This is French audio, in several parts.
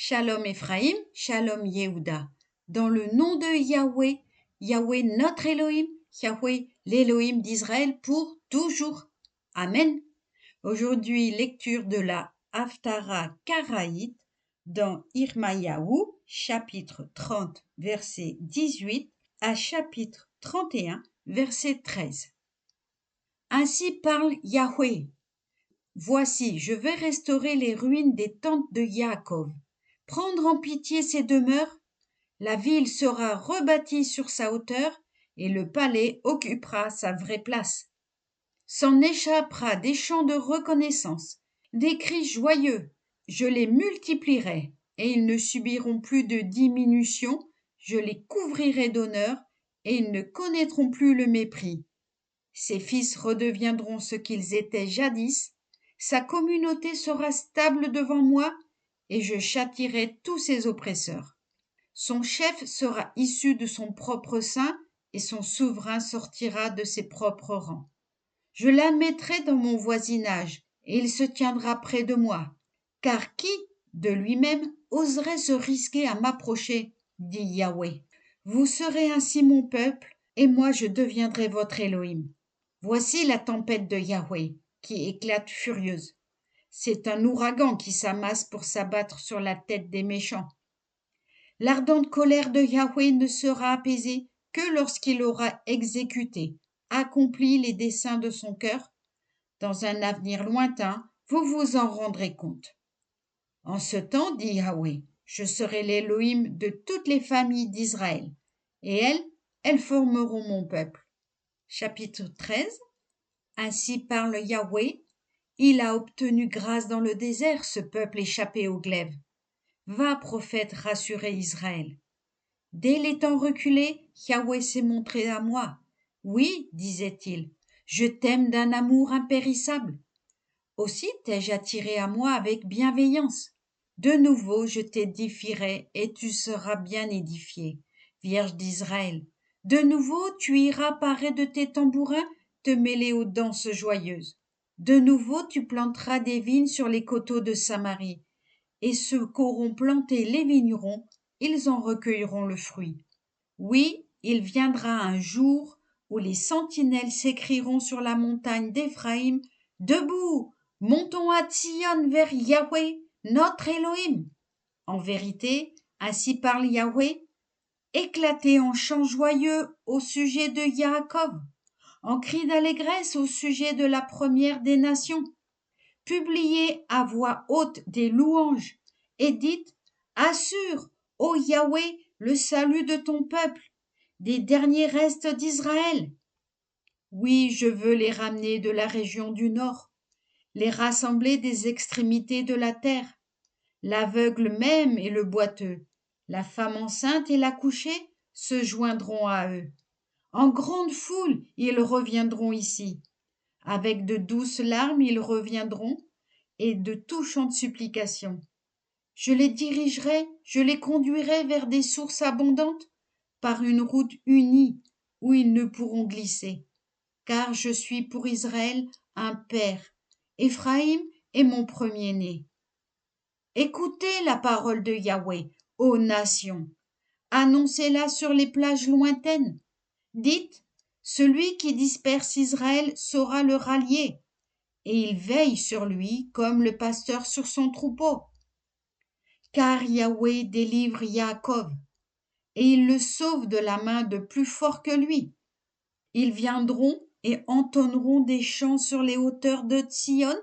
Shalom Ephraim, Shalom Yehuda. Dans le nom de Yahweh, Yahweh notre Elohim, Yahweh l'Elohim d'Israël pour toujours. Amen. Aujourd'hui, lecture de la Haftara Karaïte dans Irmayahu, chapitre 30, verset 18 à chapitre 31, verset 13. Ainsi parle Yahweh. Voici, je vais restaurer les ruines des tentes de Yaakov, prendre en pitié ses demeures, la ville sera rebâtie sur sa hauteur et le palais occupera sa vraie place. S'en échappera des chants de reconnaissance, des cris joyeux, je les multiplierai et ils ne subiront plus de diminution, je les couvrirai d'honneur et ils ne connaîtront plus le mépris. Ses fils redeviendront ce qu'ils étaient jadis, sa communauté sera stable devant moi et je châtierai tous ses oppresseurs. Son chef sera issu de son propre sein et son souverain sortira de ses propres rangs. Je la mettrai dans mon voisinage et il se tiendra près de moi. Car qui, de lui-même, oserait se risquer à m'approcher, dit Yahweh. Vous serez ainsi mon peuple et moi je deviendrai votre Elohim. Voici la tempête de Yahweh qui éclate furieuse. C'est un ouragan qui s'amasse pour s'abattre sur la tête des méchants. L'ardente colère de Yahweh ne sera apaisée que lorsqu'il aura exécuté, accompli les desseins de son cœur. Dans un avenir lointain, vous vous en rendrez compte. En ce temps, dit Yahweh, je serai l'Élohim de toutes les familles d'Israël, et elles formeront mon peuple. Chapitre 13. Ainsi parle Yahweh, il a obtenu grâce dans le désert, ce peuple échappé au glaive. Va, prophète, rassurer Israël. Dès les temps reculés, Yahweh s'est montré à moi. Oui, disait-il, je t'aime d'un amour impérissable. Aussi t'ai-je attiré à moi avec bienveillance. De nouveau je t'édifierai et tu seras bien édifié, Vierge d'Israël. De nouveau tu iras paré de tes tambourins te mêler aux danses joyeuses. De nouveau tu planteras des vignes sur les coteaux de Samarie, et ceux qu'auront planté les vignerons, ils en recueilleront le fruit. Oui, il viendra un jour où les sentinelles s'écrieront sur la montagne d'Éphraïm, debout, montons à Tsion vers Yahweh, notre Elohim. En vérité, ainsi parle Yahweh, éclatez en chants joyeux au sujet de Yaakov, en cris d'allégresse au sujet de la première des nations. Publiez à voix haute des louanges et dites, assure, ô Yahweh, le salut de ton peuple, des derniers restes d'Israël. Oui, je veux les ramener de la région du nord, les rassembler des extrémités de la terre, l'aveugle même et le boiteux, la femme enceinte et l'accouchée se joindront à eux. En grande foule, ils reviendront ici. Avec de douces larmes, ils reviendront et de touchantes supplications. Je les dirigerai, je les conduirai vers des sources abondantes, par une route unie où ils ne pourront glisser. Car je suis pour Israël un père, Éphraïm est mon premier-né. Écoutez la parole de Yahweh, ô nations, annoncez-la sur les plages lointaines. Dites, celui qui disperse Israël saura le rallier, et il veille sur lui comme le pasteur sur son troupeau. Car Yahweh délivre Yaakov, et il le sauve de la main de plus fort que lui. Ils viendront et entonneront des chants sur les hauteurs de Sion.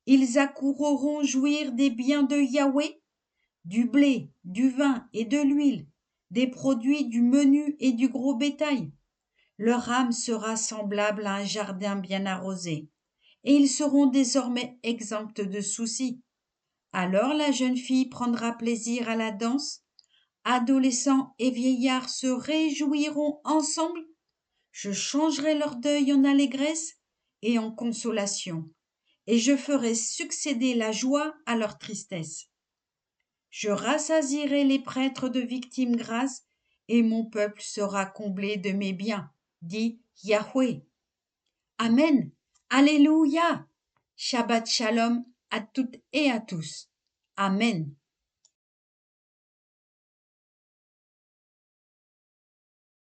Ils accourront jouir des biens de Yahweh, du blé, du vin et de l'huile, des produits du menu et du gros bétail. Leur âme sera semblable à un jardin bien arrosé, et ils seront désormais exempts de soucis. Alors la jeune fille prendra plaisir à la danse, adolescents et vieillards se réjouiront ensemble. Je changerai leur deuil en allégresse et en consolation, et je ferai succéder la joie à leur tristesse. Je rassasierai les prêtres de victimes grasses, et mon peuple sera comblé de mes biens, dit Yahweh. Amen. Alléluia. Shabbat shalom à toutes et à tous. Amen.